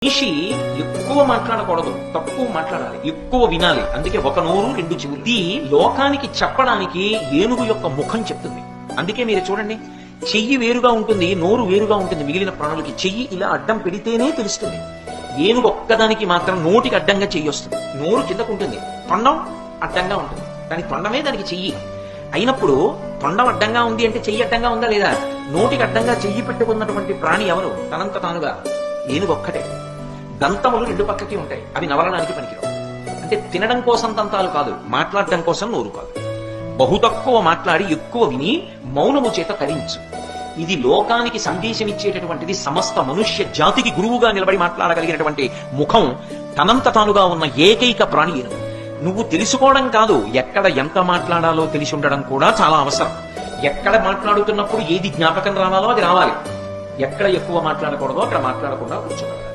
మనిషి ఎక్కువ మాట్లాడకూడదు, తక్కువ మాట్లాడాలి, ఎక్కువ వినాలి. అందుకే ఒక నోరు రెండు చెవులు. ఇది లోకానికి చెప్పడానికి ఏనుగు యొక్క ముఖం చెప్తుంది. అందుకే మీరు చూడండి, చెయ్యి వేరుగా ఉంటుంది, నోరు వేరుగా ఉంటుంది. మిగిలిన ప్రాణులకి చెయ్యి ఇలా అడ్డం పెడితేనే తెలుస్తుంది. ఏనుగు ఒక్కదానికి మాత్రం నోటికి అడ్డంగా చెయ్యి వస్తుంది, నోరు కిందకు ఉంటుంది, తొండం అడ్డంగా ఉంటుంది. దాని తొండమే దానికి చెయ్యి అయినప్పుడు తొండం అడ్డంగా ఉంది అంటే చెయ్యి అడ్డంగా ఉందా లేదా? నోటికి అడ్డంగా చెయ్యి పెట్టుకున్నటువంటి ప్రాణి ఎవరు? తనంత తానుగా ఏనుగు ఒక్కటే. దంతములు రెండు పక్కకి ఉంటాయి, అవి నవలడానికి పనికిరావు. అంటే తినడం కోసం దంతాలు కాదు, మాట్లాడడం కోసం నోరు కాదు. బహు తక్కువ మాట్లాడి ఎక్కువ విని మౌనము చేత తరించు. ఇది లోకానికి సందేశం ఇచ్చేటటువంటిది. సమస్త మనుష్య జాతికి గురువుగా నిలబడి మాట్లాడగలిగినటువంటి ముఖం తనంత తానుగా ఉన్న ఏకైక ప్రాణి ఏనుగు. నువ్వు తెలుసుకోవడం కాదు, ఎక్కడ ఎంత మాట్లాడాలో తెలిసి ఉండడం కూడా చాలా అవసరం. ఎక్కడ మాట్లాడుతున్నప్పుడు ఏది జ్ఞాపకం రావాలో అది రావాలి. ఎక్కడ ఎక్కువ మాట్లాడకూడదో అక్కడ మాట్లాడకుండా కూర్చోగలగాలి.